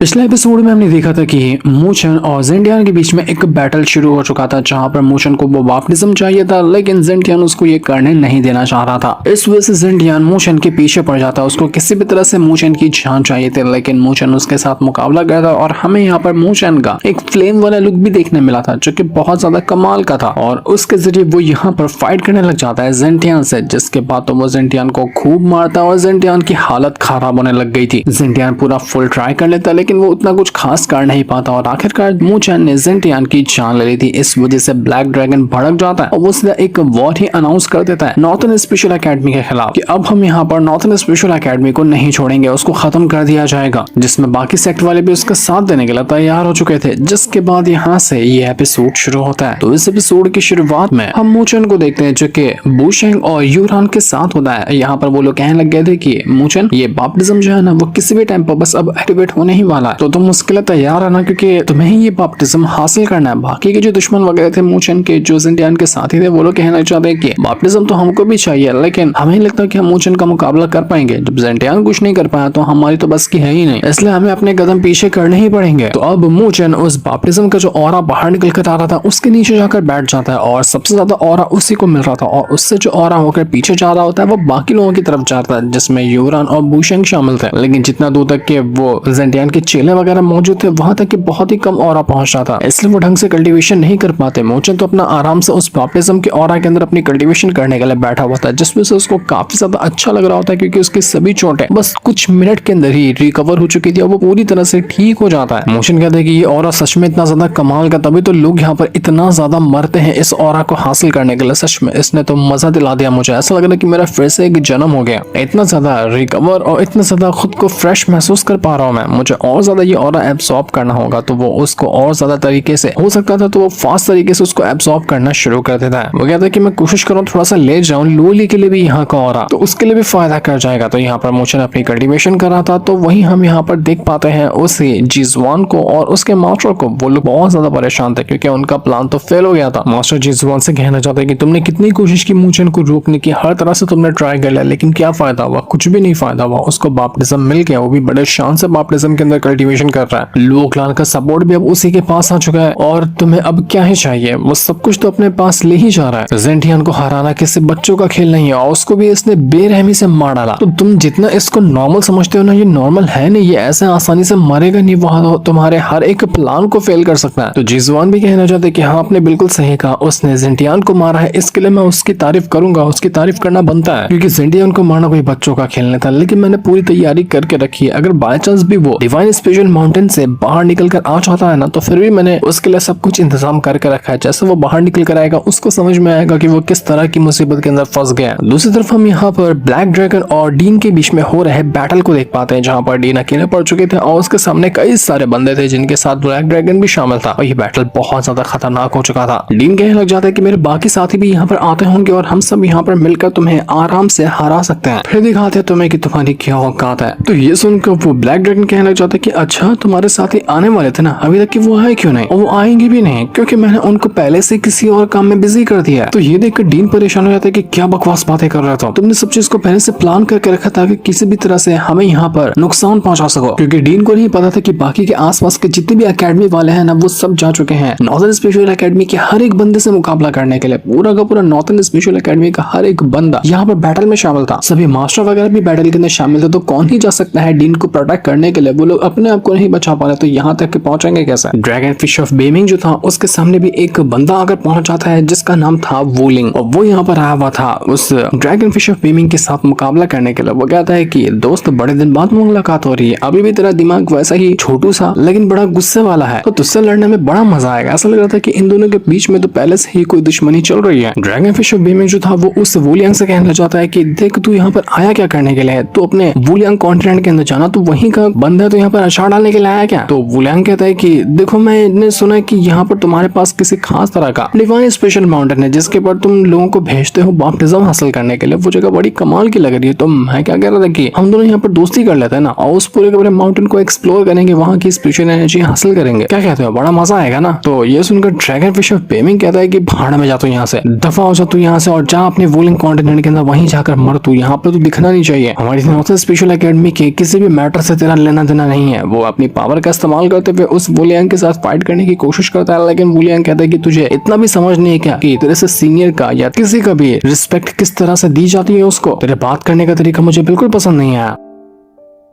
पिछले एपिसोड में हमने देखा था कि मूचन और जेंटियान के बीच में एक बैटल शुरू हो चुका था, जहां पर मूचन को वो बपटिज्म चाहिए था, लेकिन जेंटियान उसको ये करने नहीं देना चाह रहा था। इस वजह से जेंटियान मूचन के पीछे पड़ जाता, उसको किसी भी तरह से मूचन की जान चाहिए थी, लेकिन मूचन उसके साथ मुकाबला करता और हमें यहाँ पर मूचन का एक फ्लेम वाला लुक भी देखने मिला था, जो कि बहुत ज्यादा कमाल का था। और उसके जरिए वो यहाँ पर फाइट करने लग जाता है जेंटियान से, जिसके बाद तो वो जेंटियान को खूब मारता है और जेंटियान की हालत खराब होने लग गई थी। जेंटियान पूरा फुल ट्राई कर लेता, लेकिन वो उतना कुछ खास कर नहीं पाता और आखिरकार मूचन ने जेंटियान की जान ले ली थी। इस वजह से ब्लैक ड्रैगन भड़क जाता है और वो सीधा एक वॉर ही अनाउंस कर देता है नॉर्थर्न स्पेशल एकेडमी के खिलाफ कि अब हम यहाँ पर नॉर्थर्न स्पेशल एकेडमी को नहीं छोड़ेंगे, उसको खत्म कर दिया जाएगा। जिसमें बाकी सेक्ट वाले भी उसका साथ देने के लिए तैयार हो चुके थे। जिसके बाद यहाँ से ये एपिसोड शुरू होता है। तो इस एपिसोड की शुरुआत में हम मूचन को देखते हैं, जो कि बुशेंग और यूरान के साथ होता है। यहाँ पर वो लोग कहने लग गए थे कि मूचन, ये बपटिज्म जो है ना, वो किसी भी टाइम पर बस अब एक्टिवेट होने ही वाला है, तो तुम उसके लिए तैयार है ना, क्योंकि तुम्हें ही ये बपटिज्म हासिल करना है। बाकी के जो दुश्मन वगैरह थे मूचन के, जो जेंटियान के साथी थे, वो लोग कहना चाहते हैं कि बपटिज्म तो हमको भी चाहिए, लेकिन हमें लगता है कि हम मूचन का मुकाबला कर पाएंगे। जब जेंटियान कुछ नहीं कर पाया तो हमारी तो बस की है ही नहीं, इसलिए हमें अपने कदम पीछे करने ही पड़ेंगे। तो अब मूचन उस बपटिज्म का जो ऑरा बाहर निकल कर आ रहा था, उसके नीचे जाकर बैठ जाता है और सबसे ज्यादा ऑरा उसी को मिल रहा था, और उससे जो ऑरा होकर पीछे जा रहा होता है वो बाकी लोगों की तरफ जाता है, जिसमें यूरान और बुशेंग शामिल थे। लेकिन जितना दूर तक के वो जेंटियान के चेले वगैरह मौजूद थे, वहां तक कि बहुत ही कम ऑरा पहुंच रहा था, इसलिए वो ढंग से कल्टीवेशन नहीं कर पाते। मूचन तो अपना आराम से उस बपटिज्म के ऑरा के अंदर अपनी कल्टीवेशन करने के लिए बैठा हुआ था, जिस वजह से उसको काफी ज्यादा अच्छा लग रहा होता है, क्योंकि उसकी सभी चोटें बस कुछ मिनट के अंदर ही रिकवर हो चुकी थी और वो पूरी तरह से ठीक हो जाता है। मूचन कहते हैं कि ये ऑरा सच में इतना ज्यादा कमाल का, तभी तो लोग यहाँ पर इतना ज्यादा मरते हैं इस ऑरा को हासिल करने के लिए। सच में इसने तो मजा दिला दिया मुझे, ऐसा लग रहा है कि मेरा फिर से एक जन्म हो गया। इतना ज्यादा रिकवर और इतना ज्यादा खुद को फ्रेश महसूस कर पा रहा हूँ मैं। मुझे और ज्यादा ये ऑरा एब्सॉर्ब करना होगा, तो वो उसको और ज्यादा तरीके से हो सकता था, तो वो फास्ट तरीके से उसको एब्सॉर्ब करना शुरू कर देता है। वो कहता है कि मैं कोशिश करूँ थोड़ा सा ले जाऊं लोली के लिए भी यहाँ का ऑरा, तो उसके लिए भी फायदा कर जाएगा। तो यहाँ पर मूचन अपनी कल्टीवेशन कर रहा था, तो वही हम यहाँ पर देख पाते हैं उसे जिजवान को और उसके मास्टर को। वो लोग बहुत ज्यादा परेशान थे क्योंकि उनका प्लान तो फेल हो गया था। मास्टर जिजवान से कहना चाहते हैं कि तुमने कितनी कोशिश की मूचन को रोकने की, हर तरह से तुमने ट्राई कर लिया, लेकिन क्या फायदा हुआ? कुछ भी नहीं फायदा हुआ। उसको बपटिज्म मिल गया, वो भी बड़े शान से बपटिज्म के अंदर कल्टीवेशन कर रहा है। लोक क्लान का सपोर्ट भी अब उसी के पास आ चुका है, और तुम्हें अब क्या ही चाहिए? वो सब कुछ तो अपने पास ले ही जा रहा है। जेंटियान को हराना किसी बच्चों का खेल नहीं है, और उसको भी इसने बेरहमी से मार डाला। तो तुम जितना इसको नॉर्मल समझते हो ना, ये नॉर्मल है नहीं, ये ऐसे आसानी से मरेगा नहीं, वो तुम्हारे हर एक प्लान को फेल कर सकता है। तो जिजवान भी कहना चाहते कि हाँ, आपने बिल्कुल सही कहा, उसने जेंटियान को मारा है, इसके लिए मैं उसकी तारीफ करूंगा, उसकी तारीफ करना बनता है, क्योंकि जेंटियान को मारना कोई बच्चों का खेल नहीं था। लेकिन मैंने पूरी तैयारी करके रखी है, अगर बाय चांस भी वो डिवाइन स्पेशल माउंटेन से बाहर निकल कर आ जाता है ना, तो फिर भी मैंने उसके लिए सब कुछ इंतजाम करके रखा है। जैसे वो बाहर निकल कर आएगा, उसको समझ में आएगा कि वो किस तरह की मुसीबत के अंदर फंस गया। दूसरी तरफ हम यहाँ पर ब्लैक ड्रैगन और डीन के बीच में हो रहे बैटल को देख पाते हैं, जहाँ पर डीन अकेले पड़ चुके थे और उसके सामने कई सारे बंदे थे, जिनके साथ ब्लैक ड्रैगन भी शामिल था, और ये बैटल बहुत ज्यादा खतरनाक हो चुका था। डीन कहने लग जाता है कि मेरे बाकी साथी भी यहाँ पर आते होंगे और हम सब यहाँ पर मिलकर तुम्हें आराम से हरा सकते हैं, फिर दिखाते हैं तुम्हें कि तुम्हारी क्या औकात है। तो ये सुनकर वो ब्लैक ड्रैगन कहने लग जाता है कि अच्छा, तुम्हारे साथी आने वाले थे ना, अभी तक कि वो आए क्यों नहीं? और वो आएंगे भी नहीं, क्योंकि मैंने उनको पहले से किसी और काम में बिजी कर दिया है। तो ये देखकर डीन परेशान हो जाता है कि क्या बकवास बातें कर रहा था, तुमने सब चीज को पहले से प्लान करके रखा था कि किसी भी तरह से हमें यहाँ पर नुकसान पहुंचा सको। क्योंकि डीन को नहीं पता था कि बाकी के आसपास के जितने भी एकेडमी वाले हैं ना, वो सब जा चुके हैं नॉर्थर्न स्पेशल एकेडमी के हर एक बंदे से मुकाबला करने के लिए। पूरा का पूरा नॉर्थर्न स्पेशल एकेडमी का हर एक बंदा यहाँ पर बैटल में शामिल था, सभी मास्टर वगैरह भी बैटल के अंदर शामिल थे। तो कौन ही जा सकता है डीन को प्रोटेक्ट करने के लिए? वो लोग अपने आप को नहीं बचा पा रहे, तो यहाँ तक पहुंचेंगे कैसे? ड्रैगन फिश ऑफ बेमिंग जो था, उसके सामने भी एक बंदा आकर पहुंच जाता है, जिसका नाम था वूलिंग, और वो यहाँ पर आया हुआ था उस ड्रैगन फिश ऑफ बेमिंग के साथ मुकाबला करने के लिए। वो कहता है कि दोस्त, बड़े दिन बाद मुलाकात हो रही है, अभी भी तेरा दिमाग वैसा ही छोटू सा लेकिन बड़ा गुस्से वाला है, तो तुझसे लड़ने में बड़ा मजा आएगा। ऐसा लग रहा था कि इन दोनों के बीच में तो पहले से ही कोई दुश्मनी चल रही है। ड्रैगन फिश ऑफ बेमिंग जो था, वो उस वूलियांग से कहने लग जाता है कि देख, तू यहाँ पर आया क्या करने के लिए? तो अपने वूलियांग कॉन्टिनेंट के अंदर जाना, तो वहीं का बंदा, तो यहाँ पर अचार डालने के लिए आया क्या? तो वूलियांग कहता है कि देखो, मैंने सुना है कि यहाँ पर तुम्हारे पास किसी खास तरह का डिवाइन स्पेशल माउंटेन है, जिसके पर तुम लोगों को भेजते हो बपटिज्म हासिल करने के लिए। वो जगह बड़ी कमाल की लग रही है। तो मैं क्या कह रहा था कि हम दोनों यहाँ पर दोस्ती कर लेते हैं ना, और उस पूरे के पूरे माउंटेन को एक्सप्लोर करेंगे, वहाँ की स्पिरिचुअल एनर्जी हासिल करेंगे। क्या कहते हो? बड़ा मजा आएगा ना? तो ये सुनकर ड्रैगन फिश ऑफ बेमिंग कहता है कि भाड़ में जा तू यहाँ से, दफा हो जा तू यहाँ से, और जा अपने वूलिंग कॉन्टिनेंट के अंदर वहीं जाकर मर तू, यहाँ पर तो दिखना नहीं चाहिए। हमारी नॉर्थर्न स्पेशल एकेडमी के किसी भी मैटर से तेरा लेना देना नहीं है। है वो अपनी पावर का इस्तेमाल करते हुए उस वुलियांग के साथ फाइट करने की कोशिश करता है, लेकिन वुलियांग कहता है कि तुझे इतना भी समझ नहीं है क्या कि तेरे से सीनियर का या किसी का भी रिस्पेक्ट किस तरह से दी जाती है। उसको तेरे बात करने का तरीका मुझे बिल्कुल पसंद नहीं आया।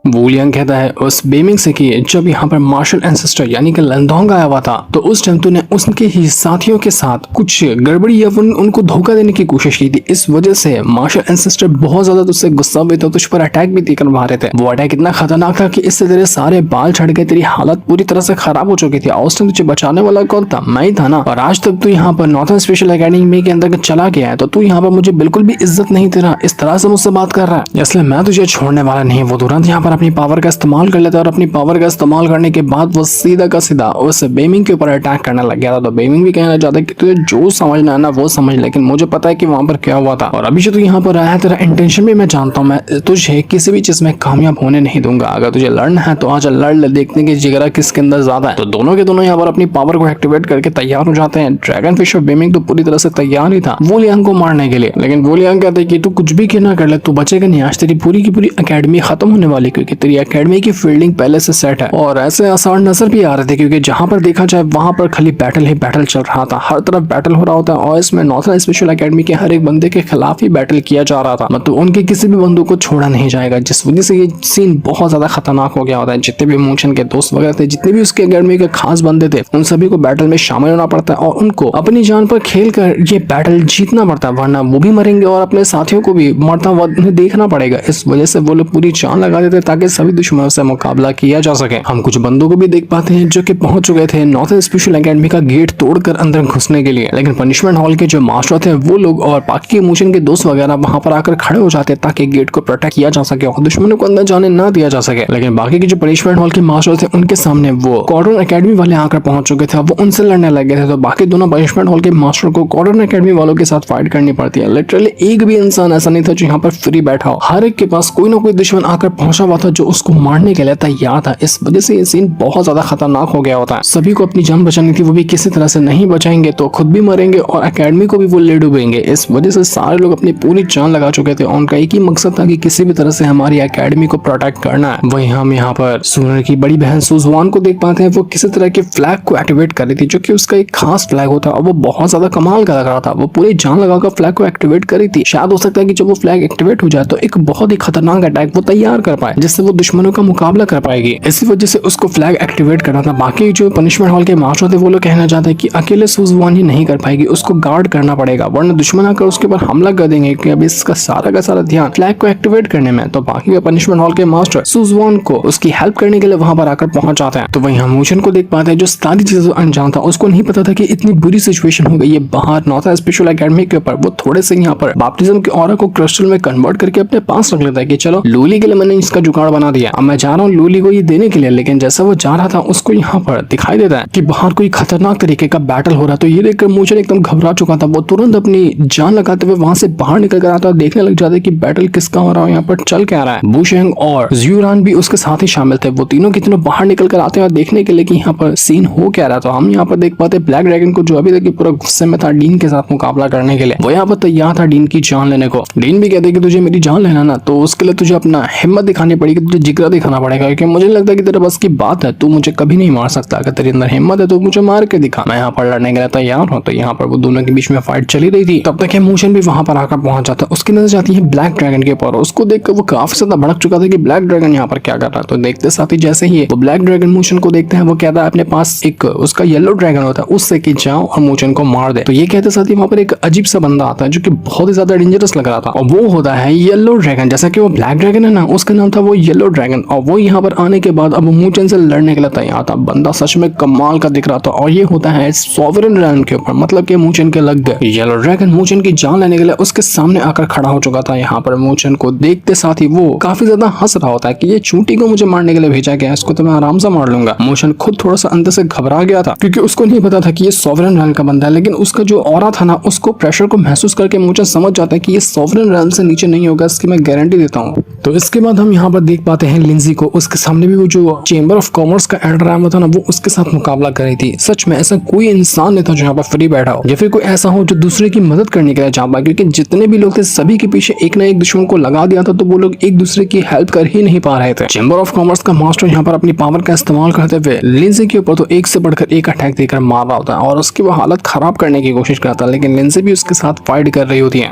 वुलियांग कहता है उस बेमिंग से कि जब यहाँ पर मार्शल एंसेस्टर यानी कि लंदोंग आया हुआ था तो उस टाइम तूने उसके ही साथियों के साथ कुछ गड़बड़ी या उनको धोखा देने की कोशिश की थी। इस वजह से मार्शल एंसेस्टर बहुत ज्यादा तुझसे गुस्सा हुए थे, तुझ पर अटैक भी करवा रहे थे। वो अटैक इतना खतरनाक था कि इससे तेरे सारे बाल छड़ गए, तेरी हालत पूरी तरह से खराब हो चुकी थी। उस टाइम तुझे बचाने वाला कौन था? मैं ही था ना। और आज तक तू यहाँ पर नॉर्थन स्पेशल एकेडमी के अंदर चला गया है तो तू यहाँ पर मुझे बिल्कुल भी इज्जत नहीं दे रहा, इस तरह से मुझसे बात कर रहा है, इसलिए मैं तुझे छोड़ने वाला नहीं। वो तुरंत यहाँ पर अपनी पावर का इस्तेमाल कर लेता है और अपनी पावर का इस्तेमाल करने के बाद वो सीधा का सीधा उस बेमिंग के ऊपर अटैक करने लग गया था। तो बेमिंग भी कहना चाहता है कि तुझे जो समझना है ना वो समझ, लेकिन मुझे पता है कि वहां पर क्या हुआ था और अभी जो तू यहाँ पर आया है तेरा इंटेंशन भी मैं जानता हूँ। मैं तुझे किसी भी चीज में कामयाब होने नहीं दूंगा। अगर तुझे लड़ना है तो आज लड़ ले, देखने की जिगरा किसके अंदर ज्यादा है। तो दोनों के दोनों यहाँ पर अपनी पावर को एक्टिवेट करके तैयार हो जाते हैं। ड्रैगन फिश और बेमिंग तो पूरी तरह से तैयार ही था वुलियांग को मारने के लिए, लेकिन वुलियांग कहते हैं कि तू कुछ भी कहना कर ले, तू बचेगा नहीं। आज तेरी पूरी की पूरी अकेडमी खत्म होने वाली, क्योंकि तेरी अकेडमी की फील्डिंग पहले से सेट है। और ऐसे आसान नजर भी आ रहे थे क्योंकि जहां पर देखा जाए वहां पर खाली बैटल ही बैटल चल रहा था, हर तरफ बैटल हो रहा होता है और इसमें नॉर्थन स्पेशल एकेडमी के हर एक बंदे के खिलाफ ही बैटल किया जा रहा था। मतलब उनके किसी भी बंदू को छोड़ा नहीं जाएगा, जिस वजह से ये सीन बहुत ज्यादा खतरनाक हो गया होता है। जितने भी मोशन के दोस्त वगैरह थे, जितने भी उसके अकेडमी के खास बंदे थे, उन सभी को बैटल में शामिल होना पड़ता है और उनको अपनी जान पर खेल कर ये बैटल जीतना पड़ता है, वरना वो भी मरेंगे और अपने साथियों को भी मरता हुआ देखना पड़ेगा। इस वजह से वो लोग पूरी जान लगा देते ताकि सभी दुश्मनों से मुकाबला किया जा सके। हम कुछ बंदों को भी देख पाते हैं जो कि पहुंच चुके थे नॉर्थन स्पेशल एकेडमी का गेट तोड़कर अंदर घुसने के लिए, लेकिन पनिशमेंट हॉल के जो मास्टर थे वो लोग और बाकी मोशन के दोस्त वगैरह वहां पर आकर खड़े हो जाते ताकि गेट को प्रोटेक्ट किया जा सके और दुश्मनों को अंदर जाने ना दिया जा सके। लेकिन बाकी के जो पनिशमेंट हॉल के मास्टर थे उनके सामने वो कॉर्डन एकेडमी वाले आकर पहुंच चुके थे, वो उनसे लड़ने लगे थे। तो बाकी दोनों पनिशमेंट हॉल के मास्टर को कॉर्डन एकेडमी वालों के साथ फाइट करनी पड़ती है। लिटरली एक भी इंसान ऐसा नहीं था जो यहाँ पर फ्री बैठा हो, हर एक के पास कोई ना कोई दुश्मन आकर पहुंचा हुआ था जो उसको मारने के लिए तैयार था। इस वजह से ये सीन बहुत ज्यादा खतरनाक हो गया होता है। सभी को अपनी जान बचानी थी, वो भी किसी तरह से नहीं बचाएंगे तो खुद भी मरेंगे और एकेडमी को भी वो ले डूबेंगे। इस वजह से सारे लोग अपनी पूरी जान लगा चुके थे और उनका एक ही मकसद था कि किसी भी तरह से हमारी एकेडमी को प्रोटेक्ट करना है। वहीं हम यहाँ पर सुनर की बड़ी बहन सुजवान को देख पाते हैं, वो किसी तरह के फ्लैग को एक्टिवेट कर रही थी जो कि उसका एक खास फ्लैग होता है और वो बहुत ज्यादा कमाल का लग रहा था। वो पूरी जान लगाकर फ्लैग को एक्टिवेट करी थी। शायद हो सकता है कि जब वो फ्लैग एक्टिवेट हो जाए तो एक बहुत ही खतरनाक अटैक वो तैयार कर पाए जिससे वो दुश्मनों का मुकाबला कर पाएगी। इसी वजह से उसको फ्लैग एक्टिवेट करना था। बाकी जो पनिशमेंट हॉल के मास्टर थे वो लोग कहना चाहते हैं कि अकेले सुजवान ही नहीं कर पाएगी, उसको गार्ड करना पड़ेगा वरना दुश्मन आकर उसके ऊपर हमला कर देंगे, क्योंकि अभी इसका सारा का सारा ध्यान फ्लैग को एक्टिवेट करने में। तो बाकी के पनिशमेंट हॉल के मास्टर सुजवान को उसकी हेल्प करने के लिए वहां पर आकर पहुंच जाते हैं। तो वहीं हम मोशन को देख पाते हैं जो सारी चीजें अनजान था, उसको नहीं पता था कि इतनी बुरी सिचुएशन हो गई है बाहर नॉर्थन स्पेशल एकेडमी के ऊपर। वो थोड़े से यहाँ पर बैप्टिज्म के ऑरा को क्रिस्टल में कन्वर्ट करके अपने पास रख लेता है कि चलो लूली के लिए मैंने इसका जुगाड़ बना दिया, अब मैं जा रहा हूँ लूली को ये देने के लिए। लेकिन जैसा वो जा रहा था उसको यहाँ पर दिखाई देता है कि बाहर कोई खतरनाक तरीके का बैटल हो रहा है। तो ये देखकर मोशन एकदम घबरा चुका था, वो तुरंत अपनी जान लगाते हुए वहां से बाहर निकल कर आता है, देखने लग जाता है कि बैटल किसका हो रहा है, यहाँ पर चल क्या रहा है। बुशेंग और ज़्यूरान भी उसके साथ ही शामिल थे। वो तीनों के तीनों बाहर निकल कर आते हैं और देखने के लिए कि यहाँ पर सीन हो क्या रहा। तो हम यहाँ पर देख पाते ब्लैक ड्रैगन को जो अभी तक पूरा गुस्से में था डीन के साथ मुकाबला करने के लिए, वो यहाँ पर तैयार था डीन की जान लेने को। डीन भी कहते कि तुझे मेरी जान लेना ना तो उसके लिए तुझे अपना हिम्मत दिखानी पड़ेगी, तुझे जिगरा दिखाना पड़ेगा, क्योंकि मुझे लगता है कि तेरे बस की बात है, तू मुझे कभी नहीं मार सकता। अगर तेरे अंदर हिम्मत है तो मुझे मार के दिखा, मैं यहाँ पर लड़ने के लिए तैयार हूँ। तो यहाँ पर वो दोनों के बीच में फाइट चली रही थी, तब तक मोशन भी वहां पर आकर पहुंच जाता है। उसकी नजर जाती है ब्लैक ड्रैगन के ऊपर, उसको देखकर वो काफी ज्यादा भड़क चुका था कि ब्लैक ड्रैगन यहाँ पर क्या कर रहा है। तो देखते साथ ही जैसे ही वो ब्लैक ड्रैगन मोशन को देखते हैं, वो कहता है अपने पास एक उसका येलो ड्रैगन होता है उससे कि जाओ और मोशन को मार दे। तो ये कहते साथ ही वहां पर एक अजीब सा बंदा आता है जो कि बहुत ही ज्यादा डेंजरस लग रहा था और वो होता है येलो ड्रैगन। जैसा कि वो ब्लैक ड्रैगन है ना, उसका नाम था वो येलो ड्रैगन। और वो यहाँ पर आने के बाद अब मोशन से लड़ने के लिए तैयार था। बंदा सच में कमाल का दिख रहा था और ये होता है सॉवरेन रैन के ऊपर, मतलब कि मोशन के लग गए। येलो ड्रैगन मोशन की जान लेने के लिए उसके सामने आकर खड़ा हो चुका था। यहाँ पर मोशन को देखते साथ ही वो काफी ज्यादा हंस रहा होता है कि ये चूंटी को मुझे मारने के लिए भेजा गया, इसको तो मैं आराम से मार लूंगा। मोशन खुद थोड़ा सा अंदर से घबरा गया था क्योंकि उसको नहीं पता था कि ये सॉवरेन रैन का बंदा है, लेकिन उसका जो ऑरा था ना, उसको प्रेशर को महसूस करके मोशन समझ जाता है कि ये सॉवरेन रैन से नीचे नहीं होगा, इसकी मैं गारंटी देता हूँ। तो इसके बाद हम यहाँ पर देख पाते हैं लिंजी को, उसके सामने भी वो जो चेंबर ऑफ कॉमर्स का एल्डर आया था ना, वो उसके साथ मुकाबला कर रही थी। सच में ऐसा कोई इंसान नहीं था जो यहाँ पर फ्री बैठा हो या फिर कोई ऐसा हो जो दूसरे की मदद करने के लिए चाह पाए, क्योंकि जितने भी लोग थे सभी के पीछे एक ना एक दुश्मन को लगा दिया था, तो वो लोग एक दूसरे की हेल्प कर ही नहीं पा रहे थे। चेंबर ऑफ कॉमर्स का मास्टर यहाँ पर अपनी पावर का इस्तेमाल करते हुए लिंजी के ऊपर तो एक से बढ़कर एक अटैक देकर मार रहा होता है और उसकी वो हालत खराब करने की कोशिश करता है, लेकिन लिंजी भी उसके साथ फाइट कर रही होती है।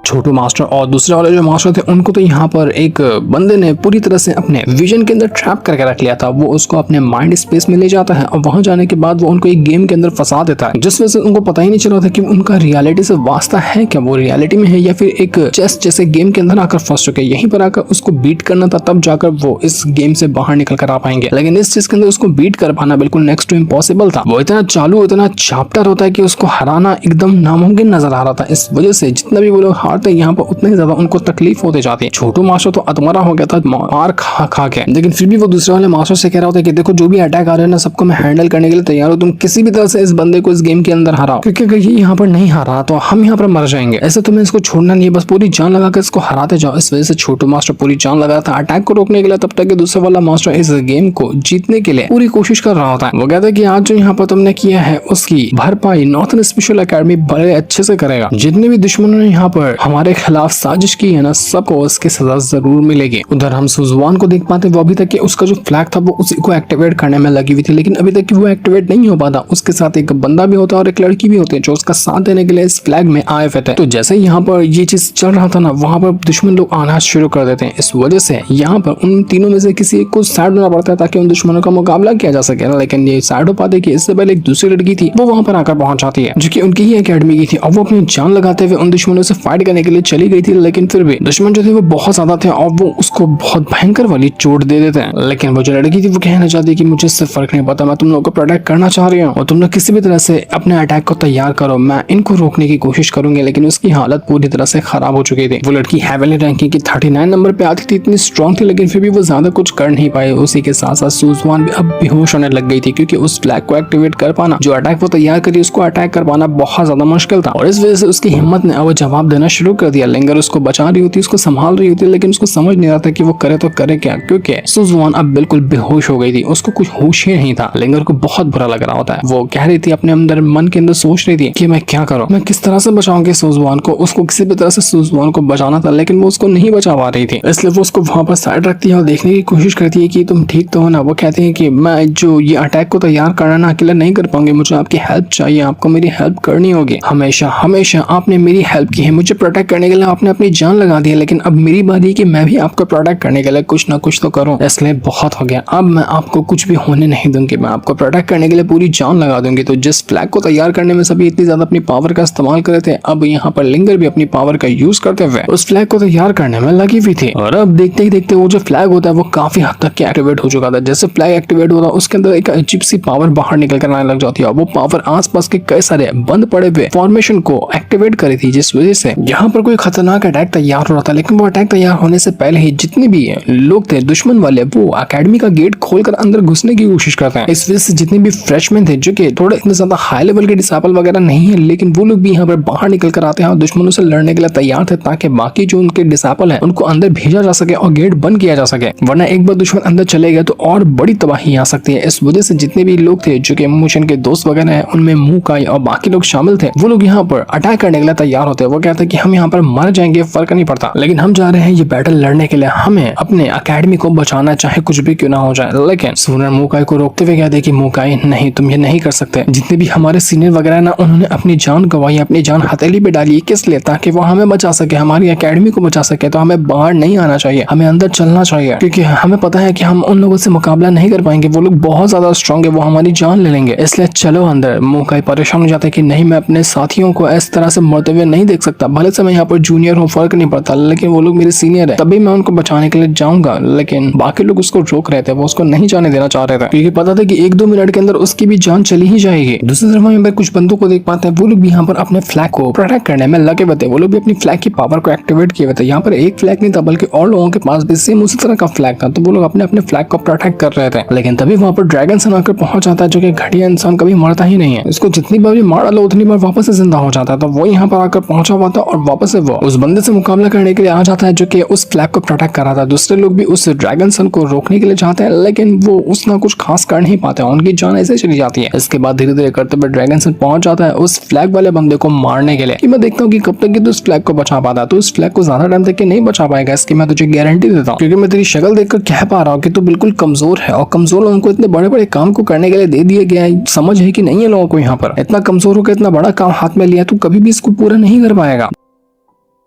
छोटू मास्टर और दूसरे वाले जो मास्टर थे उनको तो यहाँ पर एक बंदे ने पूरी तरह से अपने विजन के अंदर ट्रैप करके रख लिया था। वो उसको अपने माइंड स्पेस में ले जाता है और वहां जाने के बाद वो उनको एक गेम के अंदर फंसा देता है, जिस वजह से उनको पता ही नहीं चला था कि उनका रियलिटी से वास्ता है क्या, वो रियलिटी में है या फिर एक चेस जैसे गेम के अंदर आकर फंस चुके। यहीं पर आकर उसको बीट करना था, तब जाकर वो इस गेम से बाहर निकल कर आ पाएंगे, लेकिन इस चीज के अंदर उसको बीट कर पाना बिल्कुल नेक्स्ट टू इम्पॉसिबल था। वो इतना चालू इतना चैप्टर होता है कि उसको हराना एकदम नामुमकिन नजर आ रहा था। इस वजह से जितना भी वो लोग हारते यहाँ पर उतने ज्यादा उनको तकलीफ होते जाती है। छोटू मास्टर तो अधमरा हो गया था मार खा खा के, लेकिन फिर भी वो दूसरे वाले मास्टर से कह रहा होता है कि देखो जो भी अटैक आ रहे हैं ना, सबको मैं हैंडल करने के लिए तैयार हूँ, तुम किसी भी तरह से इस बंदे को इस गेम के अंदर हराओ, क्योंकि अगर ये यहाँ पर नहीं हारा तो हम यहाँ पर मर जाएंगे। ऐसे तुम्हें इसको छोड़ना नहीं है, बस पूरी जान लगाकर इसको हराते जाओ। इस वजह से छोटू मास्टर पूरी जान लगा था अटैक को रोकने के लिए, तब तक दूसरा वाला मास्टर इस गेम को जीतने के लिए पूरी कोशिश कर रहा होता है। वो कहता है कि आज जो यहाँ पर तुमने किया है उसकी भरपाई नॉर्थन स्पेशल अकेडमी बड़े अच्छे से करेगा। जितने भी दुश्मनों ने यहाँ पर हमारे खिलाफ साजिश की है ना, सबको उसकी सजा जरूर मिलेगी। उधर हम सुजवान को देख पाते, वो अभी तक कि उसका जो फ्लैग था वो उसी को एक्टिवेट करने में लगी हुई थी, लेकिन अभी तक कि वो एक्टिवेट नहीं हो पाता। उसके साथ एक बंदा भी होता है और एक लड़की भी होती है जो उसका साथ देने के लिए इस फ्लैग में आए हुए थे। तो जैसे ही यहाँ पर ये चीज चल रहा था ना, वहां पर दुश्मन लोग आना शुरू कर देते हैं। इस वजह से यहाँ पर उन तीनों में से किसी एक को साइड होना पड़ता है ताकि उन दुश्मनों का मुकाबला किया जा सके ना, लेकिन ये साइड हो पाते कि इससे पहले एक दूसरी लड़की थी, वो वहां पर आकर पहुंच जाती है जो कि उनकी ही अकेडमी की थी और वो अपनी जान लगाते हुए उन दुश्मनों से फाइट करने के लिए चली गई थी, लेकिन फिर भी दुश्मन जो थे वो बहुत ज्यादा थे और वो उसको बहुत भयंकर वाली चोट दे देते हैं। लेकिन वो जो लड़की थी वो कहना चाहती कि मुझे इससे फर्क नहीं पड़ता, मैं तुम लोगों को प्रोटेक्ट करना चाह रही हूँ और तुम लोग किसी भी तरह से अपने अटैक को तैयार करो, मैं इनको रोकने की कोशिश करूंगी। लेकिन उसकी हालत पूरी तरह से खराब हो चुकी थी। वो लड़की हेवनली रैंकिंग की 39 नंबर पे आती थी, इतनी स्ट्रॉन्ग थी, लेकिन फिर भी वो ज्यादा कुछ कर नहीं पाए। उसी के साथ साथ सुजवान भी अब बेहोश होने लग गई थी, क्योंकि उस फ्लैग को एक्टिवेट कर पाना, जो अटैक वो तैयार करी उसको अटैक कर पाना बहुत ज्यादा मुश्किल था और इस वजह से उसकी हिम्मत ने अब जवाब देना शुरू कर दिया। लिंगर उसको बचा रही होती, उसको संभाल रही होती, लेकिन उसको समझ नहीं आता कि वो करे तो करे क्या, क्योंकि सुजवान अब बिल्कुल बेहोश हो गई थी, उसको कुछ होश ही नहीं था। लिंगर को बहुत बुरा लग रहा होता है। वो कह रही थी अपने अंदर मन के अंदर सोच रही थी कि मैं क्या करूं, मैं किस तरह से बचाऊंगी सुजवान को। उसको किसी भी तरह से सुजवान को बचाना था, लेकिन वो उसको नहीं बचा पा रही थी, इसलिए वो उसको वहां पर साइड रखती है और देखने की कोशिश करती है कि तुम ठीक तो हो ना। वो कहती है कि मैं जो ये अटैक को तैयार करना ना अकेला नहीं कर पाऊंगी, मुझे आपकी हेल्प चाहिए, आपको मेरी हेल्प करनी होगी। हमेशा हमेशा आपने मेरी हेल्प की है, मुझे प्रोटेक्ट करने के लिए आपने अपनी जान लगा दी है, लेकिन अब मेरी बारी है कि मैं भी आपको प्रोटेक्ट करने के लिए कुछ ना कुछ तो करूं। इसलिए बहुत हो गया, अब मैं आपको कुछ भी होने नहीं दूंगी, मैं आपको प्रोटेक्ट करने के लिए पूरी जान लगा दूंगी। तो जिस फ्लैग को तैयार करने में सभी इतनी ज्यादा अपनी पावर का इस्तेमाल कर रहे थे, अब यहाँ पर लिंगर भी अपनी पावर का यूज करते हुए उस फ्लैग को तैयार करने में लगी हुई थी। और अब देखते ही देखते वो जो फ्लैग होता है वो काफी हद तक एक्टिवेट हो चुका था। जैसे फ्लैग एक्टिवेट होता उसके अंदर एक अजीब सी पावर बाहर निकल कर आने लग जाती है। वो पावर आसपास के कई सारे बंद पड़े हुए फॉर्मेशन को एक्टिवेट करी थी, जिस वजह से यहाँ पर कोई खतरनाक अटैक तैयार हो रहा था। लेकिन वो अटैक तैयार होने से पहले ही जितने भी लोग थे दुश्मन वाले, वो अकेडमी का गेट खोलकर अंदर घुसने की कोशिश करते हैं। इस वजह से जितने भी फ्रेशमैन थे जो कि थोड़े इतने ज्यादा हाई लेवल के डिसाइपल वगैरह नहीं है, लेकिन वो लोग भी यहाँ पर बाहर निकल कर आते हैं और दुश्मनों से लड़ने के लिए तैयार थे, ताकि बाकी जो उनके डिसाइपल हैं उनको अंदर भेजा जा सके और गेट बंद किया जा सके। वरना एक बार दुश्मन अंदर चले गए तो और बड़ी तबाही आ सकती है। इस वजह से जितने भी लोग थे जो कि मोशन के दोस्त वगैरह हैं, उनमें मुकाई और बाकी लोग शामिल थे, वो लोग यहाँ पर अटैक करने के लिए तैयार होते हैं। वो कहते हैं कि हम यहाँ पर मर जाएंगे, फर्क नहीं पड़ता, लेकिन हम जा रहे हैं ये बैटल लड़ने के लिए, हमें अपने अकेडमी को बचाना, चाहे कुछ भी क्यों ना हो जाए। लेकिन सूरन मुकाई को रोकते हुए कहते हैं कि मुकाई नहीं, तुम ये नहीं कर सकते। जितने भी हमारे सीनियर वगैरह ना, उन्होंने अपनी जान गंवाई, अपनी जान हथेली पे डाली, किस लिए? ताकि वो हमें बचा सके, हमारी अकेडमी को बचा सके। तो हमें बाहर नहीं आना चाहिए, हमें अंदर चलना चाहिए, क्योंकि हमें पता है कि हम उन लोगों से मुकाबला नहीं कर पाएंगे, वो लोग बहुत ज्यादा स्ट्रॉन्ग है, वो हमारी जान ले लेंगे, इसलिए चलो अंदर। मुकाई परेशान हो जाता है कि नहीं, मैं अपने साथियों को इस तरह से मरते हुए नहीं देख सकता, भले से मैं यहाँ पर जूनियर हूँ, फर्क नहीं पड़ता, लेकिन वो लोग मेरे सीनियर है, तभी मैं उनको बचाने के लिए जाऊंगा। लेकिन बाकी लोग उसको रोक रहे थे, वो उसको नहीं जाने देना चाह रहे थे, क्योंकि पता था कि 1-2 मिनट के अंदर उसकी भी जान चली ही जाएगी। दूसरी तरफ हम कुछ बंदों को देख पाते हैं, वो लोग भी यहाँ पर अपने फ्लैग को प्रोटेक्ट करने में लगे हुए थे। वो लोग भी अपनी फ्लैग की पावर को एक्टिवेट किए हुए थे। यहाँ पर एक फ्लैग नहीं था, बल्कि और लोगों के पास भी सेम उसी तरह का फ्लैग था, तो वो लोग अपने अपने फ्लैग को प्रोटेक्ट कर रहे थे। लेकिन तभी वहाँ पर ड्रैगन सन आकर पहुंच जाता है, जो कि घटिया इंसान कभी मरता ही नहीं है, इसको जितनी बार भी मार डालो उतनी बार वापस से जिंदा हो जाता है। तो वो यहाँ पर आकर पहुंचा हुआ था और वापस से वो उस बंदे से मुकाबला करने के लिए आ जाता है जो कि उस फ्लैग को प्रोटेक्ट कर रहा था। दूसरे लोग भी उस ड्रैगन सन को रोकने के लिए चाहते हैं, लेकिन वो उसना कुछ खास कर नहीं पाते, उनकी जान ऐसे चली जाती है। इसके बाद धीरे धीरे करते हुए ड्रैगन सन पहुंच जाता है उस फ्लैग वाले बंदे को मारने के लिए। कि मैं देखता हूँ कि कब तक तो उस फ्लैग को बचा पाता है। तो उस फ्लैग को ज्यादा टाइम तक नहीं बचा पाएगा, इसकी मैं तुझे गारंटी देता हूँ, क्योंकि मैं तेरी शक्ल देखकर कह पा रहा हूँ कि तू बिल्कुल कमजोर है, और कमजोर लोगों को इतने बड़े बड़े काम को करने के लिए दे दिया गया है। समझ है कि नहीं है लोगों को, यहाँ पर इतना कमजोर होकर इतना बड़ा काम हाथ में लिया, तू कभी भी इसको पूरा नहीं कर पाएगा।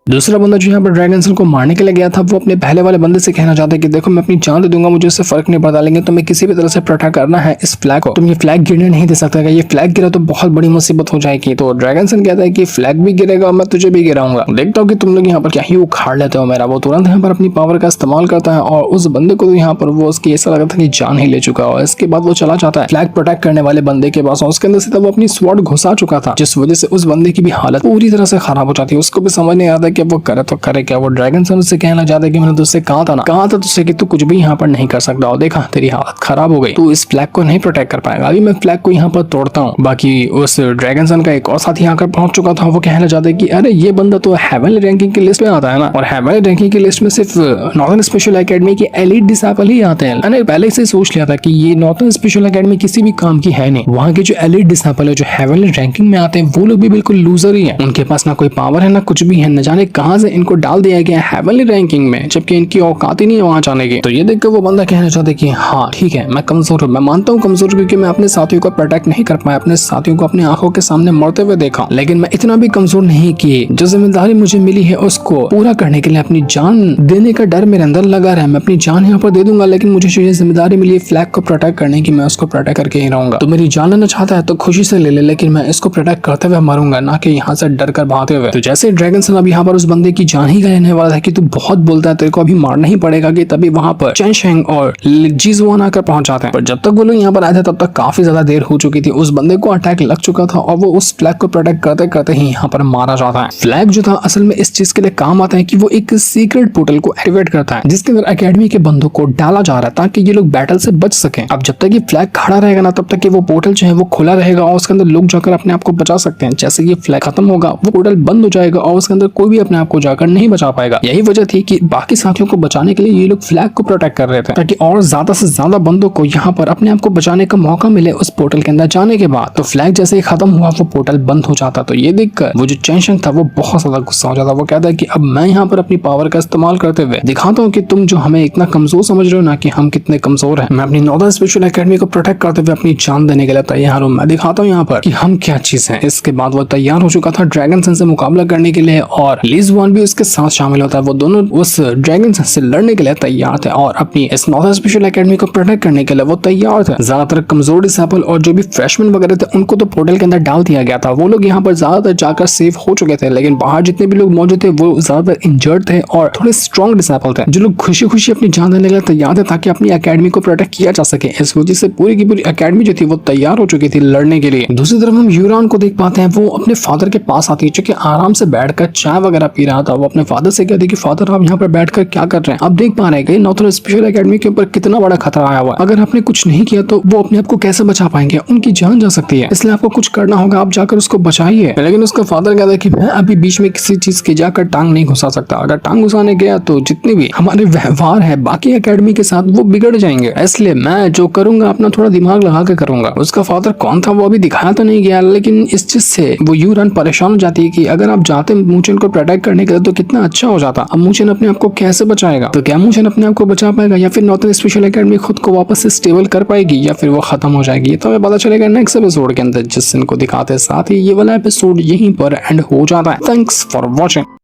दूसरा बंदा जो यहाँ पर ड्रैगन सन को मारने के लिए गया था, वो अपने पहले वाले बंदे से कहना चाहता है कि देखो मैं अपनी जान दे दूंगा, मुझे इससे फर्क नहीं पड़ता, लेकिन तुम्हें किसी भी तरह से प्रोटेक्ट करना है इस फ्लैग को। तुम ये फ्लैग गिरने नहीं दे सकते, ये फ्लैग गिरा तो बहुत बड़ी मुसीबत हो जाएगी। तो ड्रैगन सन कहता है कि फ्लैग भी गिरेगा, मैं तुझे भी गिराऊंगा, देखता हूँ कि तुम लोग यहाँ पर क्या ही उखाड़ लेते हो मेरा। वो तुरंत यहाँ पर अपनी पावर का इस्तेमाल करता है और उस बंदे को यहाँ पर वो उसकी ऐसा लगा था कि जान ही ले चुका है। इसके बाद वो चला जाता है फ्लैग प्रोटेक्ट करने वाले बंदे के पास, उसके अंदर से वो अपनी स्वॉर्ड घुसा चुका था, जिस वजह से उस बंदे की भी हालत पूरी तरह से खराब हो जाती है। उसको भी समझ नहीं आता कि वो करे तो करे क्या। वो ड्रैगन सन से कहना चाहता है कि मैंने तुझसे कहा था तुझसे कि तू कुछ भी यहाँ पर नहीं कर सकता, और देखा तेरी हालत खराब हो गई, तू इस फ्लैग को नहीं प्रोटेक्ट कर पाएगा। अभी मैं फ्लैग को यहाँ पर तोड़ता हूँ। बाकी उस ड्रैगन सन का एक और साथी यहाँ पर पहुंच चुका था, वो कहना चाहता है कि अरे ये बंदा तो हेवनली रैंकिंग की लिस्ट में आता है ना, और हेवनली रैंकिंग की लिस्ट में सिर्फ नॉर्दर्न स्पेशल एकेडमी के एलीट डिसाइपल ही आते हैं। मैंने पहले से सोच लिया था कि ये नॉर्दर्न स्पेशल एकेडमी किसी भी काम की है नहीं। वहाँ के जो एलीट डिसाइपल है जो हेवनली रैंकिंग में आते हैं, वो लोग भी बिल्कुल लूजर ही है। उनके पास ना कोई पावर है ना कुछ भी है, न जाने कहाँ से इनको डाल दिया गया है हेवनली रैंकिंग में, जबकि इनकी औकात ही नहीं है वहां जाने की। तो ये देखकर वो बंदा कहना चाहता है कि हाँ ठीक है, मैं कमजोर हूँ, मैं मानता हूँ कमजोर, क्योंकि मैं अपने साथियों को प्रोटेक्ट नहीं कर पाया, अपने साथियों को अपनी आंखों के सामने मरते हुए देखा, लेकिन मैं इतना भी कमजोर नहीं कि जो जिम्मेदारी मुझे मिली है उसको पूरा करने के लिए अपनी जान देने का डर मेरे अंदर लगा रहा है। मैं अपनी जान यहाँ पर दे दूंगा, लेकिन मुझे जो जिम्मेदारी मिली है फ्लैग को प्रोटेक्ट करने की, मैं उसको प्रोटेक्ट करके ही रहूंगा। तो मेरी जान लेना चाहता है तो खुशी से ले ले, लेकिन मैं इसको प्रोटेक्ट करते हुए मरूंगा, ना कि यहाँ से डर कर भागते हुए। तो जैसे ड्रैगन सन अब यहाँ पर उस बंदे की जान ही लेने वाला है कि तू बहुत बोलता है, तेरे को अभी मारना ही पड़ेगा, कि तभी वहां पर चेन शेंग और जीजुआन आकर पहुंच जाते हैं। पर जब तक वो लोग यहाँ पर आए थे तब तक काफी ज्यादा देर हो चुकी थी। उस बंदे को अटैक लग चुका था और वो उस फ्लैग को प्रोटेक्ट करते करते ही यहाँ पर मारा जाता है। फ्लैग जो था असल में इस चीज के लिए काम आता है कि वो एक सीक्रेट पोर्टल को एक्टिवेट करता है, जिसके अंदर एकेडमी के बंदों को डाला जा रहा है ताकि ये लोग बैटल से बच सके। अब जब तक ये फ्लैग खड़ा रहेगा ना, तब तक ये वो पोर्टल जो है वो खुला रहेगा और उसके अंदर लोग जाकर अपने आप को बचा सकते हैं। जैसे ये फ्लैग खत्म होगा वो पोर्टल बंद हो जाएगा और उसके अंदर कोई भी अपने आप को जाकर नहीं बचा पाएगा। यही वजह थी कि बाकी साथियों को बचाने के लिए ये लोग फ्लैग को प्रोटेक्ट कर रहे थे, ताकि और ज्यादा से ज्यादा बंदों को यहाँ पर अपने आप को बचाने का मौका मिले उस पोर्टल के अंदर जाने के बाद। तो फ्लैग जैसे ही खत्म हुआ वो पोर्टल बंद हो जाता। तो ये देखकर वो जो चेन था वो बहुत ज्यादा गुस्सा हो जाता। वो कहता है कि अब मैं यहाँ पर अपनी पावर का इस्तेमाल करते हुए दिखाता हूँ कि तुम जो हमें इतना कमजोर समझ रहे हो ना, कि हम कितने कमजोर हैं। मैं अपनी नॉर्दर्न स्पेशल एकेडमी को प्रोटेक्ट करते हुए अपनी जान देने के लिए तैयार हूँ। मैं दिखाता हूँ यहाँ पर कि हम क्या चीज है। इसके बाद वो तैयार हो चुका था ड्रैगन सन से मुकाबला करने के लिए, और लीजुआन भी उसके साथ शामिल होता है। वो दोनों उस ड्रैगन सन से लड़ने के लिए तैयार थे और अपनी इस नॉर्दर्न स्पेशल एकेडमी को प्रोटेक्ट करने के लिए वो तैयार थे। ज्यादातर कमजोर डिसाइपल और जो भी फ्रेशमैन वगैरह थे उनको तो पोर्टल के अंदर डाल दिया गया था। वो लोग यहाँ पर ज्यादातर जाकर सेफ हो चुके थे, लेकिन बाहर जितने भी लोग मौजूद थे वो ज्यादातर इंजर्ड थे और थोड़े स्ट्रॉन्ग डिसाइपल थे, जो लोग खुशी खुशी अपनी जान देने के लिए तैयार थे ताकि अपनी एकेडमी को प्रोटेक्ट किया जा सके। इस वजह से पूरी की पूरी एकेडमी जो थी वो तैयार हो चुकी थी लड़ने के लिए। दूसरी तरफ हम यूरान को देख पाते हैं, वो अपने फादर के पास आती है, जो कि आराम से बैठकर चाय वगैरह पी रहा था। वो अपने फादर से कहती है कि फादर आप यहाँ पर बैठकर क्या कर रहे हैं? आप देख पा रहे हैं नॉर्दर्न स्पेशल एकेडमी के ऊपर कितना बड़ा खतरा आया हुआ है। अगर आपने कुछ नहीं किया तो वो अपने आप को कैसे बचा पाएंगे? उनकी जान जा सकती है, इसलिए आपको कुछ करना होगा, आप जाकर उसको बचाइए। लेकिन उसका फादर कहता है कि मैं अभी बीच में किसी चीज के जाकर टांग नहीं घुसा सकता। अगर टांग घुसाने गया तो जितने भी हमारे व्यवहार है बाकी एकेडमी के साथ वो बिगड़ जाएंगे, इसलिए मैं जो करूंगा अपना थोड़ा दिमाग लगा के करूंगा। उसका फादर कौन था वो अभी दिखाया तो नहीं गया, लेकिन इस चीज से वो यूरान परेशान हो जाती है कि अगर आप जाते मूचन को प्रोटेक्ट करने के लिए तो कितना अच्छा हो जाता। अब मूचन अपने आप को कैसे बचाएगा? तो क्या मूचन अपने आप को बचा पाएगा, या फिर नॉर्दर्न स्पेशल एकेडमी खुद को वापस से स्टेबल कर पाएगी, या फिर वो खत्म हो जाएगी? तो हमें पता चलेगा नेक्स्ट एपिसोड के अंदर, जिस दिन को दिखाते साथ ही ये वाला एपिसोड यहीं पर एंड हो जाता है। Thanks for watching.